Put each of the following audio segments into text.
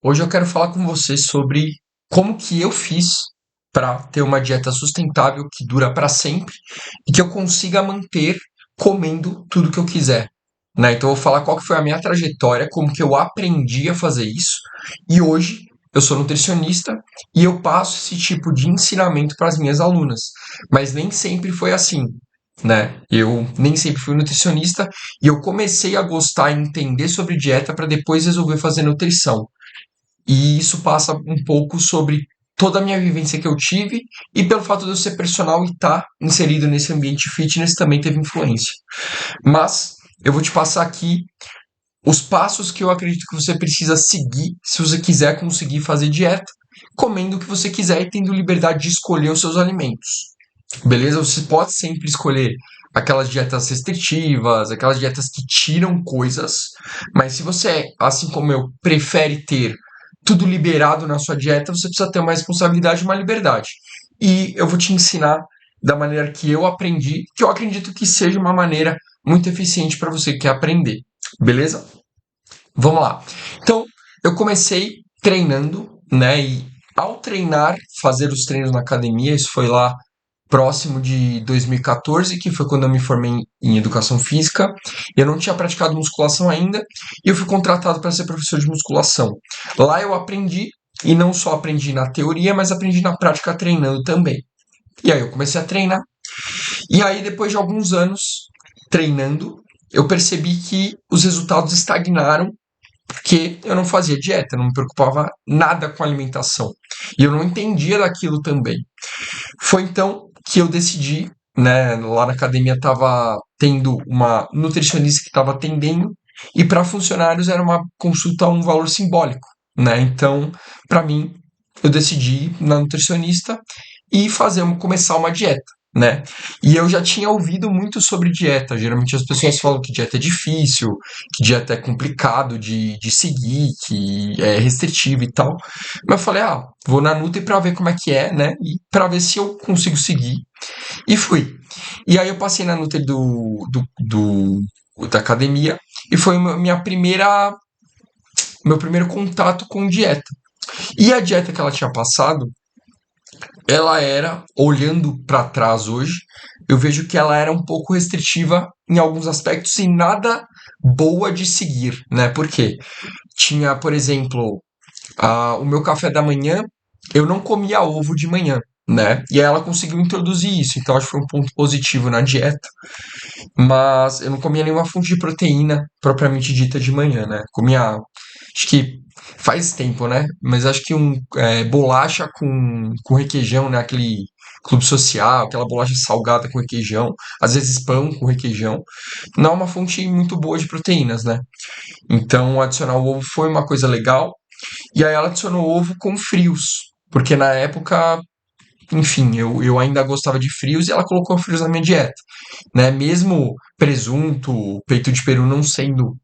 Hoje eu quero falar com você sobre como que eu fiz para ter uma dieta sustentável que dura para sempre e que eu consiga manter comendo tudo que eu quiser, né? Então eu vou falar qual que foi a minha trajetória, como que eu aprendi a fazer isso e hoje eu sou nutricionista e eu passo esse tipo de ensinamento para as minhas alunas, mas nem sempre foi assim. Né? Eu nem sempre fui nutricionista e eu comecei a gostar e entender sobre dieta para depois resolver fazer nutrição. E isso passa um pouco sobre toda a minha vivência que eu tive e pelo fato de eu ser personal e estar inserido nesse ambiente fitness também teve influência. Mas eu vou te passar aqui os passos que eu acredito que você precisa seguir se você quiser conseguir fazer dieta, comendo o que você quiser e tendo liberdade de escolher os seus alimentos. Beleza? Você pode sempre escolher aquelas dietas restritivas, aquelas dietas que tiram coisas, mas se você, assim como eu, prefere ter tudo liberado na sua dieta, você precisa ter uma responsabilidade e uma liberdade. E eu vou te ensinar da maneira que eu aprendi, que eu acredito que seja uma maneira muito eficiente para você que quer aprender. Beleza? Vamos lá. Então, eu comecei treinando, né? E ao treinar, fazer os treinos na academia, isso foi lá próximo de 2014, que foi quando eu me formei em educação física. Eu não tinha praticado musculação ainda e eu fui contratado para ser professor de musculação. Lá eu aprendi, e não só aprendi na teoria, mas aprendi na prática treinando também. E aí eu comecei a treinar. E aí, depois de alguns anos treinando, eu percebi que os resultados estagnaram porque eu não fazia dieta, não me preocupava nada com a alimentação. E eu não entendia daquilo também. Foi então que eu decidi, né, lá na academia estava tendo uma nutricionista que estava atendendo e para funcionários era uma consulta a um valor simbólico, né? Então, para mim, eu decidi ir na nutricionista e começar uma dieta, né? E eu já tinha ouvido muito sobre dieta. Geralmente as pessoas falam que dieta é difícil, que dieta é complicado de seguir, que é restritivo e tal. Mas eu falei, vou na Nutri pra ver como é que é, né? E pra ver se eu consigo seguir. E fui. E aí eu passei na Nutri da academia e foi meu primeiro contato com dieta. E a dieta que ela tinha passado, ela era, olhando pra trás hoje, eu vejo que ela era um pouco restritiva em alguns aspectos e nada boa de seguir, né? Por quê? Tinha, por exemplo, o meu café da manhã, eu não comia ovo de manhã, né? E aí ela conseguiu introduzir isso, então acho que foi um ponto positivo na dieta. Mas eu não comia nenhuma fonte de proteína propriamente dita de manhã, né? Comia, acho que faz tempo, né? Mas acho que bolacha com requeijão, né? Aquele clube social, aquela bolacha salgada com requeijão, às vezes pão com requeijão, não é uma fonte muito boa de proteínas, né? Então adicionar o ovo foi uma coisa legal. E aí ela adicionou ovo com frios. Porque na época, enfim, eu ainda gostava de frios e ela colocou frios na minha dieta. Né? Mesmo presunto, peito de peru não sendo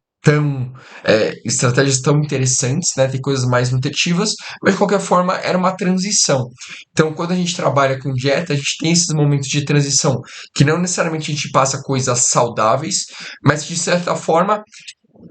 estratégias tão interessantes, né? Tem coisas mais nutritivas, mas de qualquer forma era uma transição. Então, quando a gente trabalha com dieta, a gente tem esses momentos de transição que não necessariamente a gente passa coisas saudáveis, mas que de certa forma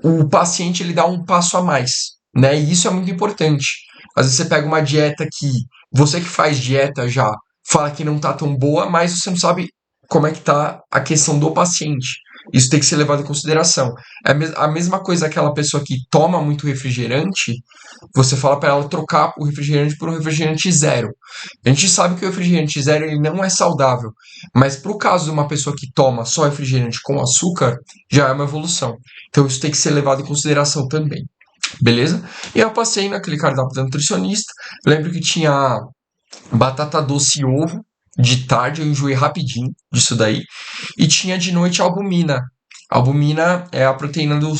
o paciente ele dá um passo a mais, né? E isso é muito importante. Às vezes você pega uma dieta que você que faz dieta já fala que não tá tão boa, mas você não sabe como é que tá a questão do paciente. Isso tem que ser levado em consideração. É a mesma coisa aquela pessoa que toma muito refrigerante, você fala para ela trocar o refrigerante por um refrigerante zero. A gente sabe que o refrigerante zero ele não é saudável, mas para o caso de uma pessoa que toma só refrigerante com açúcar, já é uma evolução. Então isso tem que ser levado em consideração também. Beleza? E aí eu passei naquele cardápio da nutricionista. Lembro que tinha batata doce e ovo. De tarde eu enjoei rapidinho disso daí. E tinha de noite albumina. Albumina é a proteína do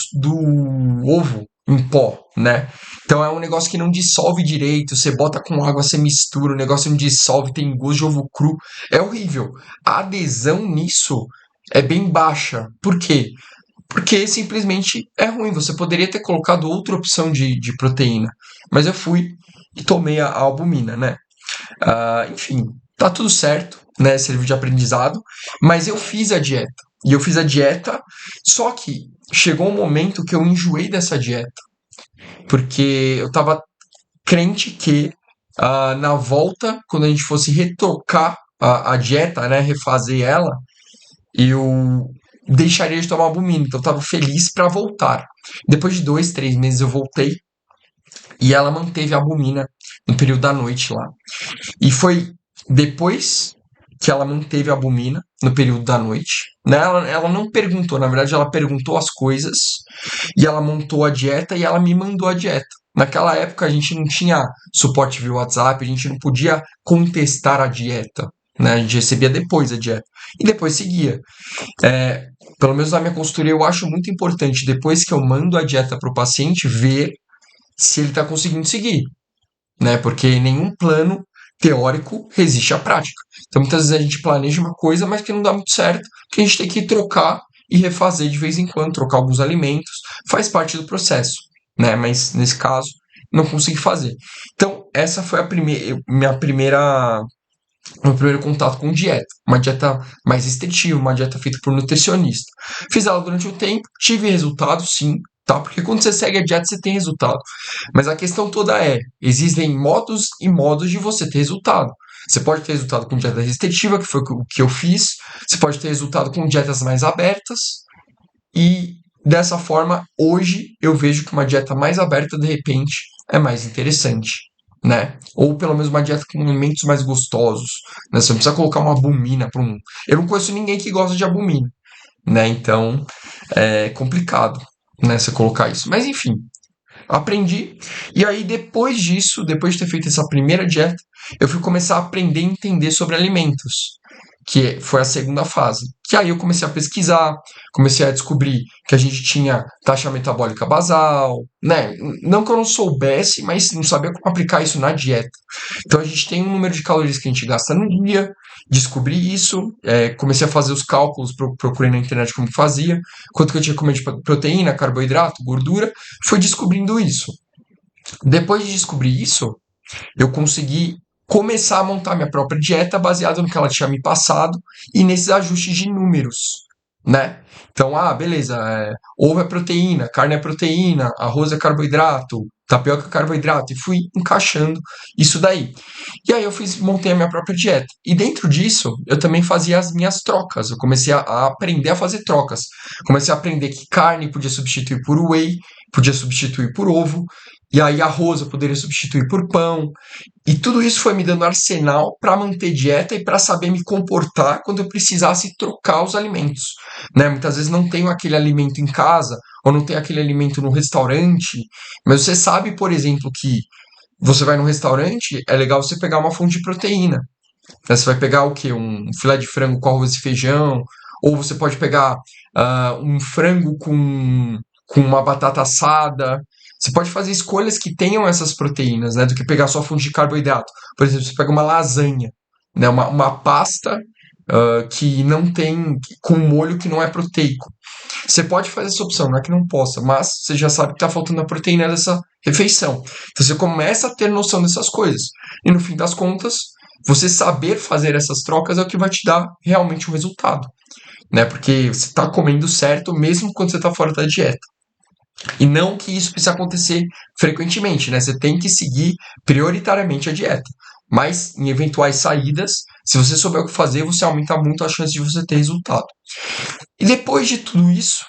ovo em pó, né? Então é um negócio que não dissolve direito. Você bota com água, você mistura, o negócio não dissolve, tem gosto de ovo cru. É horrível. A adesão nisso é bem baixa. Por quê? Porque simplesmente é ruim. Você poderia ter colocado outra opção de proteína. Mas eu fui e tomei a albumina, né? Enfim, tá tudo certo, né? Serviu de aprendizado. Mas eu fiz a dieta. E eu fiz a dieta, só que chegou um momento que eu enjoei dessa dieta. Porque eu tava crente que na volta, quando a gente fosse retocar a dieta, né, refazer ela, eu deixaria de tomar albumina. Então eu estava feliz para voltar. Depois de 2, 3 meses eu voltei e ela manteve a albumina no período da noite lá. E foi depois que ela manteve a albumina no período da noite, né? Ela não perguntou, na verdade ela perguntou as coisas e ela montou a dieta e ela me mandou a dieta. Naquela época a gente não tinha suporte via WhatsApp, a gente não podia contestar a dieta, né? A gente recebia depois a dieta e depois seguia. Pelo menos na minha consultoria eu acho muito importante, depois que eu mando a dieta para o paciente, ver se ele está conseguindo seguir, né? Porque nenhum plano teórico resiste à prática. Então, muitas vezes a gente planeja uma coisa, mas que não dá muito certo, que a gente tem que trocar e refazer de vez em quando, trocar alguns alimentos, faz parte do processo, né? Mas nesse caso, não consegui fazer. Então, essa foi meu primeiro contato com dieta. Uma dieta mais restritiva, uma dieta feita por nutricionista. Fiz ela durante um tempo, tive resultado, sim, tá? Porque quando você segue a dieta, você tem resultado. Mas a questão toda existem modos e modos de você ter resultado. Você pode ter resultado com dieta restritiva, que foi o que eu fiz. Você pode ter resultado com dietas mais abertas. E dessa forma, hoje eu vejo que uma dieta mais aberta, de repente, é mais interessante, né? Ou pelo menos uma dieta com alimentos mais gostosos, né? Você não precisa colocar uma albumina para um... Eu não conheço ninguém que gosta de albumina, né? Então, é complicado, né, você colocar isso. Mas enfim, aprendi. E aí, depois disso, depois de ter feito essa primeira dieta, eu fui começar a aprender a entender sobre alimentos, que foi a segunda fase. Que aí eu comecei a pesquisar, comecei a descobrir que a gente tinha taxa metabólica basal, né? Não que eu não soubesse, mas não sabia como aplicar isso na dieta. Então a gente tem um número de calorias que a gente gasta no dia, descobri isso, comecei a fazer os cálculos, procurei na internet como fazia, quanto que eu tinha que comer de proteína, carboidrato, gordura, fui descobrindo isso. Depois de descobrir isso, eu consegui começar a montar minha própria dieta baseada no que ela tinha me passado e nesses ajustes de números, né? Então, beleza, ovo é proteína, carne é proteína, arroz é carboidrato, tapioca é carboidrato, e fui encaixando isso daí. E aí montei a minha própria dieta. E dentro disso, eu também fazia as minhas trocas. Eu comecei a aprender a fazer trocas. Comecei a aprender que carne podia substituir por whey, podia substituir por ovo, e aí arroz eu poderia substituir por pão. E tudo isso foi me dando arsenal para manter dieta e para saber me comportar quando eu precisasse trocar os alimentos, né? Muitas vezes não tenho aquele alimento em casa ou não tenho aquele alimento no restaurante, mas você sabe, por exemplo, que você vai no restaurante, é legal você pegar uma fonte de proteína. Né? Você vai pegar o quê? Um filé de frango com arroz e feijão, ou você pode pegar um frango com uma batata assada. Você pode fazer escolhas que tenham essas proteínas, né? Do que pegar só fonte de carboidrato. Por exemplo, você pega uma lasanha, né? Uma pasta que não tem, com molho que não é proteico. Você pode fazer essa opção, não é que não possa, mas você já sabe que está faltando a proteína dessa refeição. Então você começa a ter noção dessas coisas. E no fim das contas, você saber fazer essas trocas é o que vai te dar realmente um resultado, né? Porque você está comendo certo mesmo quando você está fora da dieta. E não que isso precisa acontecer frequentemente, né? Você tem que seguir prioritariamente a dieta. Mas em eventuais saídas, se você souber o que fazer, você aumenta muito a chance de você ter resultado. E depois de tudo isso,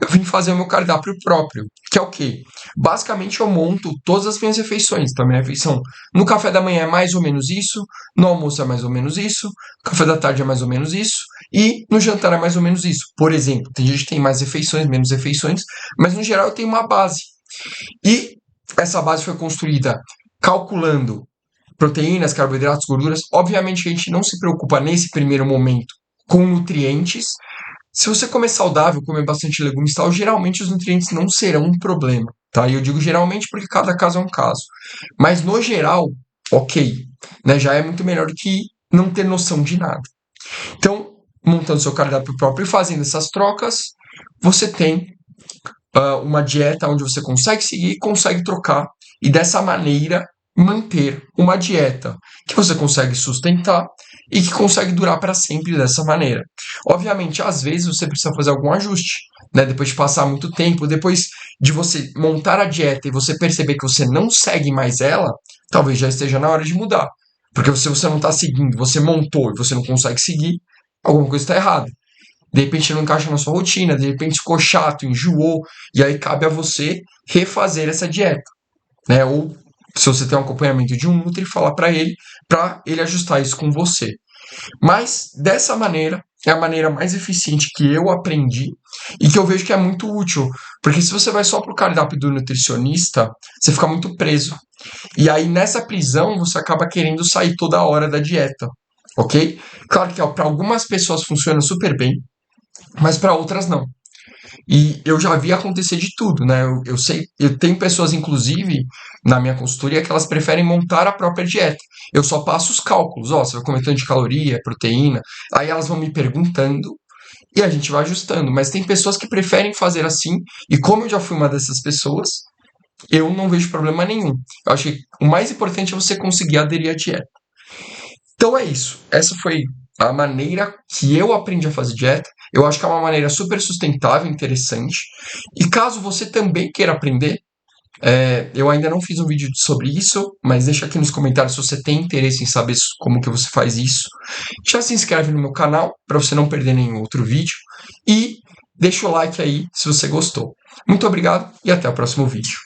eu vim fazer o meu cardápio próprio, que é o quê? Basicamente eu monto todas as minhas refeições. Então, minha refeição no café da manhã é mais ou menos isso, no almoço é mais ou menos isso, no café da tarde é mais ou menos isso, e no jantar é mais ou menos isso. Por exemplo, tem gente que tem mais refeições, menos refeições, mas no geral eu tenho uma base. E essa base foi construída calculando proteínas, carboidratos, gorduras. Obviamente que a gente não se preocupa nesse primeiro momento com nutrientes. Se você comer saudável, comer bastante legumes e tal, geralmente os nutrientes não serão um problema, tá? E eu digo geralmente porque cada caso é um caso. Mas no geral, ok, né? Já é muito melhor do que não ter noção de nada. Então, montando seu cardápio próprio e fazendo essas trocas, você tem uma dieta onde você consegue seguir, consegue trocar e dessa maneira manter uma dieta que você consegue sustentar e que consegue durar para sempre dessa maneira. Obviamente, às vezes você precisa fazer algum ajuste, né? Depois de passar muito tempo, depois de você montar a dieta e você perceber que você não segue mais ela, talvez já esteja na hora de mudar. Porque se você não está seguindo, você montou e você não consegue seguir, alguma coisa está errada. De repente não encaixa na sua rotina, de repente ficou chato, enjoou, e aí cabe a você refazer essa dieta, né? Ou se você tem um acompanhamento de um Nutri, falar para ele ajustar isso com você. Mas dessa maneira é a maneira mais eficiente que eu aprendi e que eu vejo que é muito útil, porque se você vai só pro cardápio do nutricionista, você fica muito preso. E aí nessa prisão você acaba querendo sair toda hora da dieta, ok? Claro que para algumas pessoas funciona super bem, mas para outras não. E eu já vi acontecer de tudo, né? Eu sei, eu tenho pessoas, inclusive, na minha consultoria, que elas preferem montar a própria dieta. Eu só passo os cálculos, ó, você vai comer tanto de caloria, proteína, aí elas vão me perguntando e a gente vai ajustando. Mas tem pessoas que preferem fazer assim, e como eu já fui uma dessas pessoas, eu não vejo problema nenhum. Eu acho que o mais importante é você conseguir aderir à dieta. Então é isso. Essa foi a maneira que eu aprendi a fazer dieta. Eu acho que é uma maneira super sustentável, interessante. E caso você também queira aprender, eu ainda não fiz um vídeo sobre isso, mas deixa aqui nos comentários se você tem interesse em saber como que você faz isso. Já se inscreve no meu canal para você não perder nenhum outro vídeo. E deixa o like aí se você gostou. Muito obrigado e até o próximo vídeo.